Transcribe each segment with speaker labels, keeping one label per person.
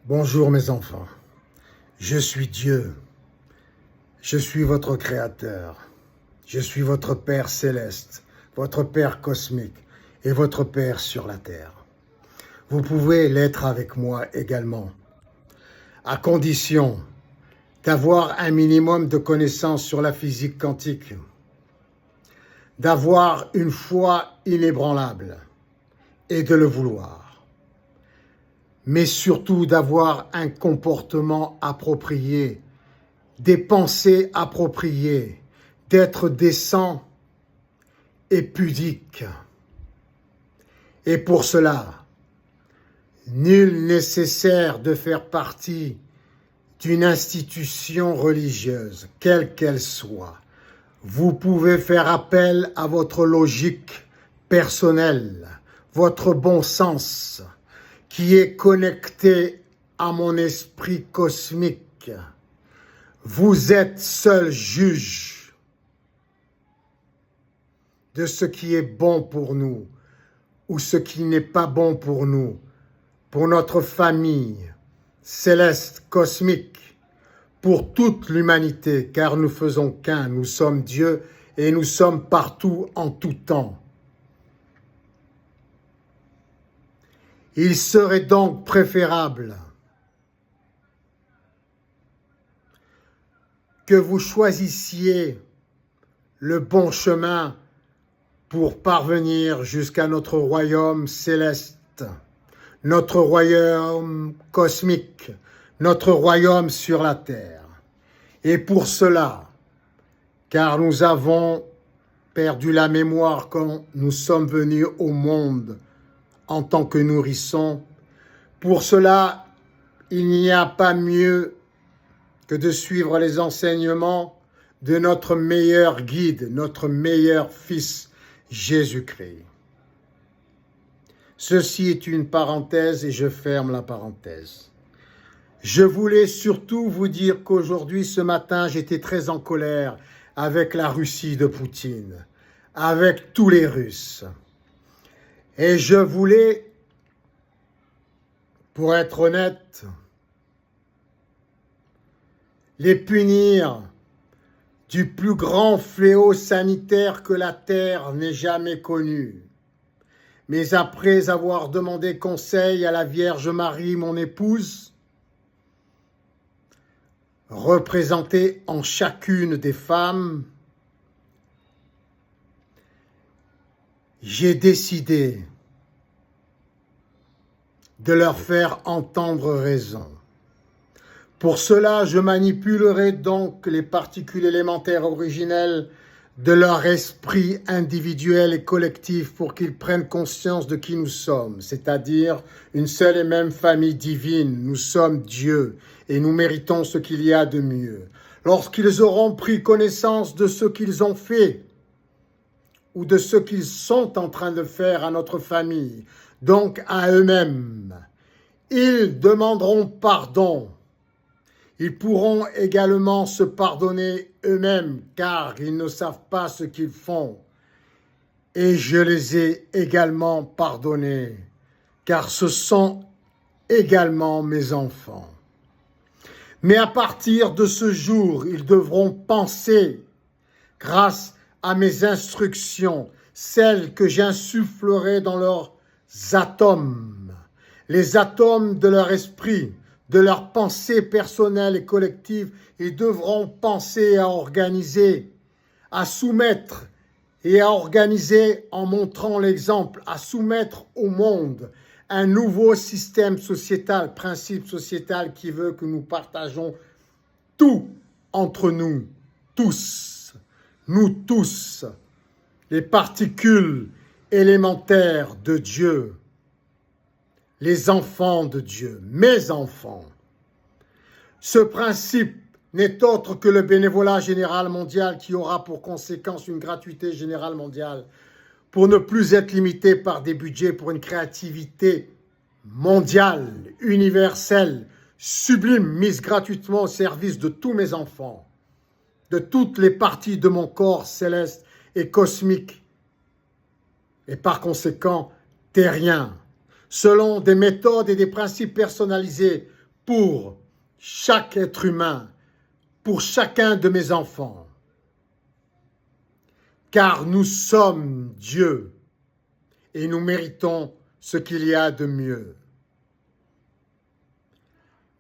Speaker 1: Bonjour mes enfants, je suis Dieu, je suis votre Créateur, je suis votre Père céleste, votre Père cosmique et votre Père sur la terre. Vous pouvez l'être avec moi également, à condition d'avoir un minimum de connaissances sur la physique quantique, d'avoir une foi inébranlable et de le vouloir, mais surtout d'avoir un comportement approprié, des pensées appropriées, d'être décent et pudique. Et pour cela, nul nécessaire de faire partie d'une institution religieuse, quelle qu'elle soit. Vous pouvez faire appel à votre logique personnelle, votre bon sens, qui est connecté à mon esprit cosmique. Vous êtes seul juge de ce qui est bon pour nous ou ce qui n'est pas bon pour nous, pour notre famille céleste, cosmique, pour toute l'humanité, car nous faisons qu'un, nous sommes Dieu et nous sommes partout en tout temps. Il serait donc préférable que vous choisissiez le bon chemin pour parvenir jusqu'à notre royaume céleste, notre royaume cosmique, notre royaume sur la terre. Et pour cela, car nous avons perdu la mémoire quand nous sommes venus au monde en tant que nourrissons, pour cela, il n'y a pas mieux que de suivre les enseignements de notre meilleur guide, notre meilleur Fils, Jésus-Christ. Ceci est une parenthèse et je ferme la parenthèse. Je voulais surtout vous dire qu'aujourd'hui, ce matin, j'étais très en colère avec la Russie de Poutine, avec tous les Russes. Et je voulais, pour être honnête, les punir du plus grand fléau sanitaire que la Terre n'ait jamais connu. Mais après avoir demandé conseil à la Vierge Marie, mon épouse, représentée en chacune des femmes, j'ai décidé de leur faire entendre raison. Pour cela, je manipulerai donc les particules élémentaires originelles de leur esprit individuel et collectif pour qu'ils prennent conscience de qui nous sommes, c'est-à-dire une seule et même famille divine. Nous sommes Dieu et nous méritons ce qu'il y a de mieux. Lorsqu'ils auront pris connaissance de ce qu'ils ont fait ou de ce qu'ils sont en train de faire à notre famille, donc à eux-mêmes, ils demanderont pardon. Ils pourront également se pardonner eux-mêmes, car ils ne savent pas ce qu'ils font. Et je les ai également pardonnés, car ce sont également mes enfants. Mais à partir de ce jour, ils devront penser, grâce à mes instructions, celles que j'insufflerai dans leurs atomes, les atomes de leur esprit, de leurs pensées personnelles et collectives. Ils devront penser à organiser, à soumettre et à organiser en montrant l'exemple, à soumettre au monde un nouveau système sociétal, principe sociétal qui veut que nous partageons tout entre nous, tous, les particules élémentaires de Dieu, les enfants de Dieu, mes enfants. Ce principe n'est autre que le bénévolat général mondial qui aura pour conséquence une gratuité générale mondiale pour ne plus être limité par des budgets pour une créativité mondiale, universelle, sublime, mise gratuitement au service de tous mes enfants, de toutes les parties de mon corps céleste et cosmique, et par conséquent terrien, selon des méthodes et des principes personnalisés pour chaque être humain, pour chacun de mes enfants. Car nous sommes Dieu et nous méritons ce qu'il y a de mieux.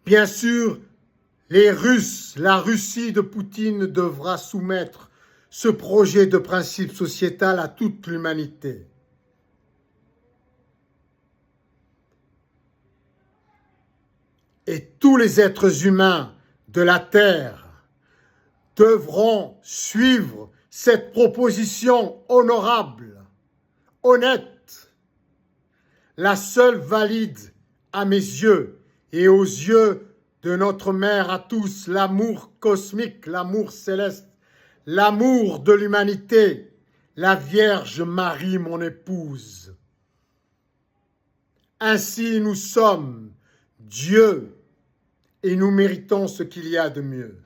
Speaker 1: Bien sûr, la Russie de Poutine devra soumettre ce projet de principe sociétal à toute l'humanité. Et tous les êtres humains de la Terre devront suivre cette proposition honorable, honnête, la seule valide à mes yeux et aux yeux de notre Mère à tous, l'amour cosmique, l'amour céleste, l'amour de l'humanité, la Vierge Marie, mon épouse. Ainsi nous sommes Dieu et nous méritons ce qu'il y a de mieux.